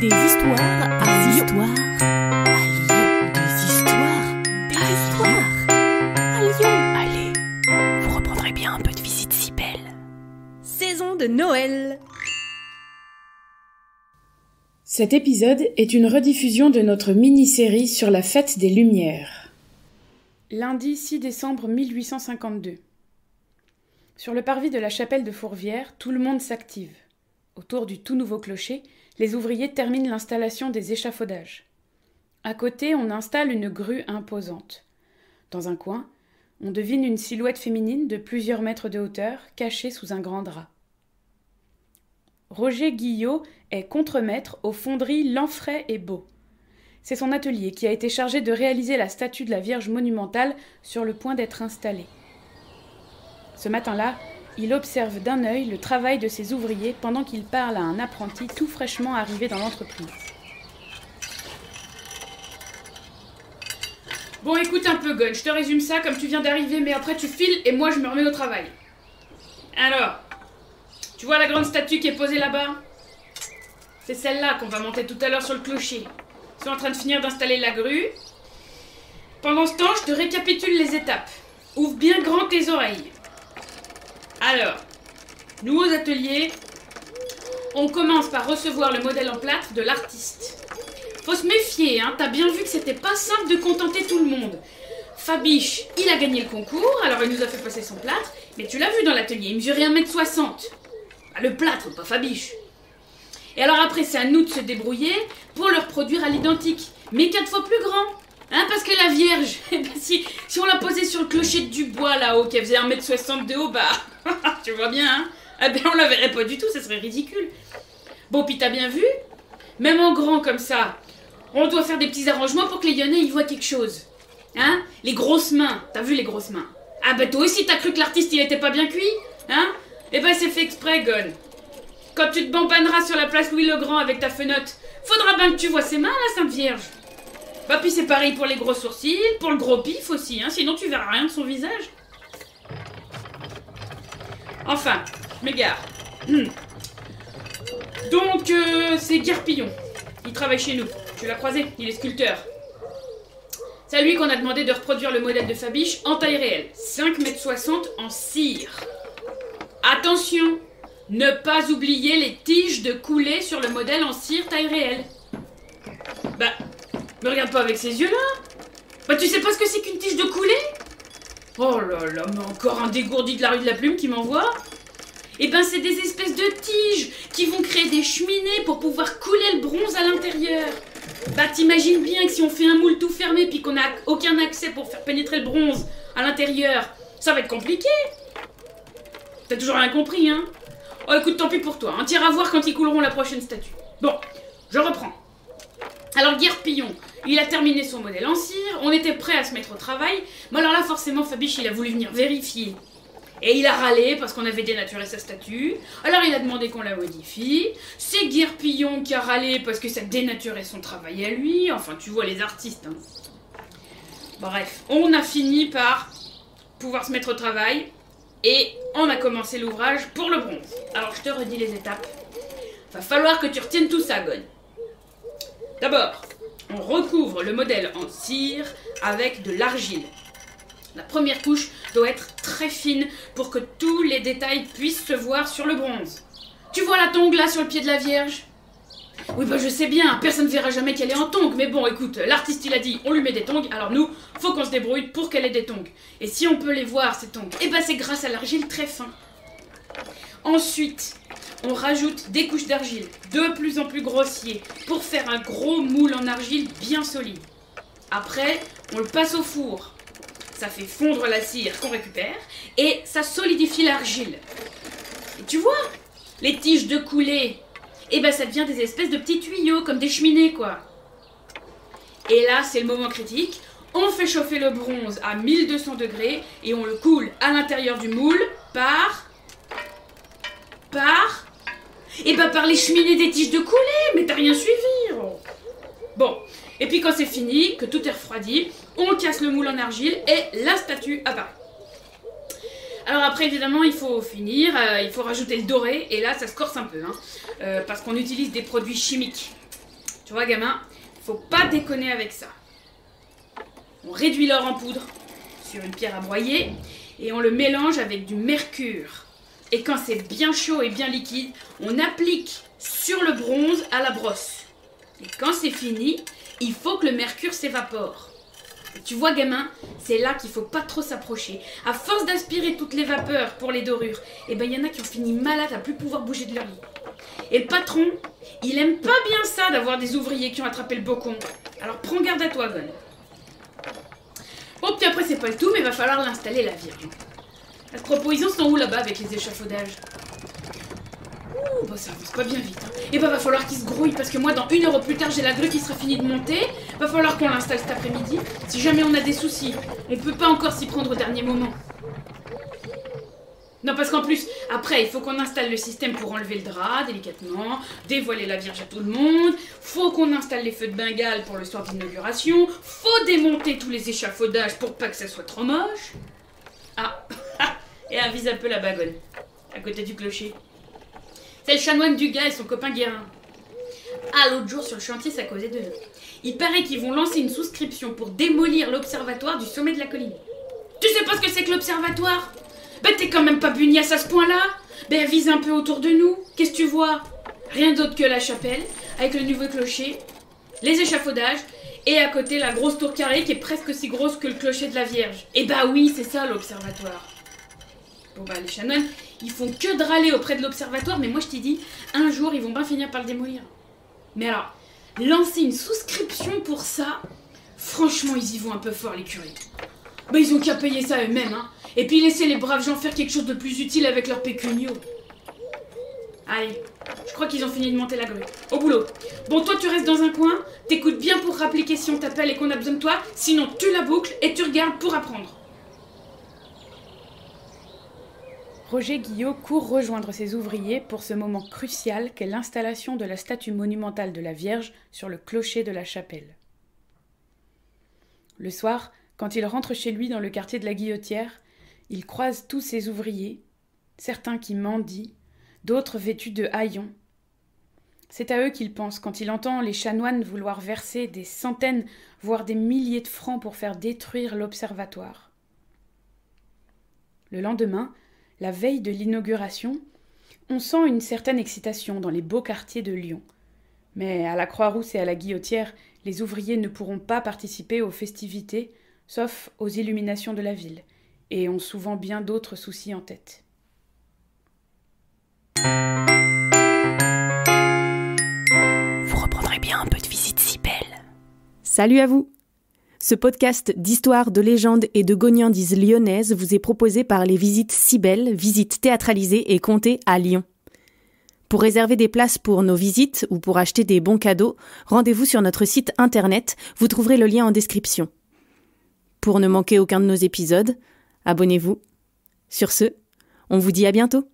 Des histoires à Lyon. Des histoires à Lyon. Allez, vous reprendrez bien un peu de visite si belle. Saison de Noël. Cet épisode est une rediffusion de notre mini-série sur la fête des Lumières. Lundi 6 décembre 1852. Sur le parvis de la chapelle de Fourvière, tout le monde s'active. Autour du tout nouveau clocher, les ouvriers terminent l'installation des échafaudages. À côté, on installe une grue imposante. Dans un coin, on devine une silhouette féminine de plusieurs mètres de hauteur, cachée sous un grand drap. Roger Guillot est contremaître aux fonderies Lanfray et Beau. C'est son atelier qui a été chargé de réaliser la statue de la Vierge monumentale sur le point d'être installée. Ce matin-là, il observe d'un œil le travail de ses ouvriers pendant qu'il parle à un apprenti tout fraîchement arrivé dans l'entreprise. Bon, écoute un peu, Gon, je te résume ça comme tu viens d'arriver, mais après tu files et moi je me remets au travail. Alors, tu vois la grande statue qui est posée là-bas ? C'est celle-là qu'on va monter tout à l'heure sur le clocher. Ils sont en train de finir d'installer la grue. Pendant ce temps, je te récapitule les étapes. Ouvre bien grand tes oreilles. Alors, nous aux ateliers, on commence par recevoir le modèle en plâtre de l'artiste. Faut se méfier, hein, t'as bien vu que c'était pas simple de contenter tout le monde. Fabiche, il a gagné le concours, alors il nous a fait passer son plâtre, mais tu l'as vu dans l'atelier, il mesurait 1m60. Ah, le plâtre, pas Fabiche. Et alors après, c'est à nous de se débrouiller pour le reproduire à l'identique, mais 4 fois plus grand. Hein, parce que la Vierge, si on la posait sur le clocher du bois là-haut, qui faisait 1m60 de haut, bah, tu vois bien, hein, eh bien on la verrait pas du tout, ça serait ridicule. Bon, puis t'as bien vu, même en grand comme ça, on doit faire des petits arrangements pour que les Lyonnais y voient quelque chose. Hein, les grosses mains, t'as vu les grosses mains? Ah bah toi aussi t'as cru que l'artiste il était pas bien cuit? Hein? Eh ben c'est fait exprès, Gon. Quand tu te bambaneras sur la place Louis-le-Grand avec ta fenotte, faudra bien que tu vois ses mains, la Sainte Vierge. Bah puis c'est pareil pour les gros sourcils, pour le gros pif aussi, hein, sinon tu verras rien de son visage. Enfin, je m'égare. Donc, c'est Guerpillon. Il travaille chez nous. Tu l'as croisé, il est sculpteur. C'est à lui qu'on a demandé de reproduire le modèle de Fabiche en taille réelle. 5,60 m en cire. Attention, ne pas oublier les tiges de coulée sur le modèle en cire taille réelle. Bah, me regarde pas avec ces yeux-là. Bah, tu sais pas ce que c'est qu'une tige de coulée? Oh là là, mais encore un dégourdi de la rue de la Plume qui m'envoie. Eh ben, c'est des espèces de tiges qui vont créer des cheminées pour pouvoir couler le bronze à l'intérieur. Bah, t'imagines bien que si on fait un moule tout fermé puis qu'on n'a aucun accès pour faire pénétrer le bronze à l'intérieur, ça va être compliqué. T'as toujours rien compris, hein? Oh, écoute, tant pis pour toi, hein. T'iras voir quand ils couleront la prochaine statue. Bon, je reprends. Alors, Guerpillon, il a terminé son modèle en cire, on était prêt à se mettre au travail, mais alors là, forcément, Fabiche, il a voulu venir vérifier. Et il a râlé parce qu'on avait dénaturé sa statue, alors il a demandé qu'on la modifie, c'est Guerpillon qui a râlé parce que ça dénaturait son travail à lui, enfin, tu vois les artistes, hein. Bref, on a fini par pouvoir se mettre au travail, et on a commencé l'ouvrage pour le bronze. Alors, je te redis les étapes. Va falloir que tu retiennes tout ça, Gon. D'abord, on recouvre le modèle en cire avec de l'argile. La première couche doit être très fine pour que tous les détails puissent se voir sur le bronze. Tu vois la tongue là sur le pied de la Vierge? Oui, bah je sais bien, personne ne verra jamais qu'elle est en tongue, mais bon, écoute, l'artiste il a dit, on lui met des tongs, alors nous, faut qu'on se débrouille pour qu'elle ait des tongs. Et si on peut les voir, ces tongs, eh ben c'est grâce à l'argile très fin. Ensuite, on rajoute des couches d'argile, de plus en plus grossiers, pour faire un gros moule en argile bien solide. Après, on le passe au four. Ça fait fondre la cire qu'on récupère, et ça solidifie l'argile. Et tu vois, les tiges de coulée, et ben ça devient des espèces de petits tuyaux, comme des cheminées, quoi. Et là, c'est le moment critique. On fait chauffer le bronze à 1200 degrés et on le coule à l'intérieur du moule par les cheminées des tiges de coulée. Mais t'as rien suivi. Oh. Bon, et puis quand c'est fini, que tout est refroidi, on casse le moule en argile et la statue apparaît. Alors après, évidemment, il faut finir, il faut rajouter le doré, et là, ça se corse un peu, hein, parce qu'on utilise des produits chimiques. Tu vois, gamin, faut pas déconner avec ça. On réduit l'or en poudre sur une pierre à broyer et on le mélange avec du mercure. Et quand c'est bien chaud et bien liquide, on applique sur le bronze à la brosse. Et quand c'est fini, il faut que le mercure s'évapore. Et tu vois, gamin, c'est là qu'il faut pas trop s'approcher. À force d'aspirer toutes les vapeurs pour les dorures, il y en a qui ont fini malades à plus pouvoir bouger de leur lit. Et le patron, il aime pas bien ça d'avoir des ouvriers qui ont attrapé le bocon. Alors prends garde à toi, Gon. Bon, puis après, c'est pas le tout, mais il va falloir l'installer, la Vierge. À ce propos, ils en sont où là-bas avec les échafaudages? Ouh, bah ça avance pas bien vite. Et va falloir qu'ils se grouillent, parce que moi, dans 1 heure au plus tard, j'ai la grue qui sera finie de monter. Va falloir qu'on l'installe cet après-midi. Si jamais on a des soucis, on peut pas encore s'y prendre au dernier moment. Non, parce qu'en plus, après, il faut qu'on installe le système pour enlever le drap, délicatement, dévoiler la Vierge à tout le monde, faut qu'on installe les feux de Bengale pour le soir d'inauguration, faut démonter tous les échafaudages pour pas que ça soit trop moche. Ah, et avise un peu la bagonne, à côté du clocher. C'est le chanoine du gars et son copain Guérin. Ah, l'autre jour, sur le chantier, ça causait de eux. Il paraît qu'ils vont lancer une souscription pour démolir l'observatoire du sommet de la colline. Tu sais pas ce que c'est que l'observatoire? T'es quand même pas bugnasse à ce point-là. Avise un peu autour de nous. Qu'est-ce que tu vois? Rien d'autre que la chapelle, avec le nouveau clocher, les échafaudages, et à côté la grosse tour carrée qui est presque aussi grosse que le clocher de la Vierge. Oui, c'est ça l'observatoire. Bon les chanoines, ils font que de râler auprès de l'observatoire, mais moi je t'ai dit, un jour ils vont bien finir par le démolir. Mais alors, lancer une souscription pour ça, franchement ils y vont un peu fort les curés. Ils ont qu'à payer ça eux-mêmes, hein. Et puis laisser les braves gens faire quelque chose de plus utile avec leur pécunio. Allez, je crois qu'ils ont fini de monter la grue. Au boulot. Bon, toi tu restes dans un coin, t'écoutes bien pour rappeler si on t'appelle et qu'on a besoin de toi, sinon tu la boucles et tu regardes pour apprendre. Roger Guillot court rejoindre ses ouvriers pour ce moment crucial qu'est l'installation de la statue monumentale de la Vierge sur le clocher de la chapelle. Le soir, quand il rentre chez lui dans le quartier de la Guillotière, il croise tous ses ouvriers, certains qui mendient, d'autres vêtus de haillons. C'est à eux qu'il pense quand il entend les chanoines vouloir verser des centaines, voire des milliers de francs pour faire détruire l'observatoire. Le lendemain, la veille de l'inauguration, on sent une certaine excitation dans les beaux quartiers de Lyon. Mais à la Croix-Rousse et à la Guillotière, les ouvriers ne pourront pas participer aux festivités, sauf aux illuminations de la ville, et ont souvent bien d'autres soucis en tête. Vous reprendrez bien un peu de visite si belle. Salut à vous! Ce podcast d'histoire, de légendes et de gognandises lyonnaises vous est proposé par les Visites si belles, visites théâtralisées et contées à Lyon. Pour réserver des places pour nos visites ou pour acheter des bons cadeaux, rendez-vous sur notre site internet, vous trouverez le lien en description. Pour ne manquer aucun de nos épisodes, abonnez-vous. Sur ce, on vous dit à bientôt.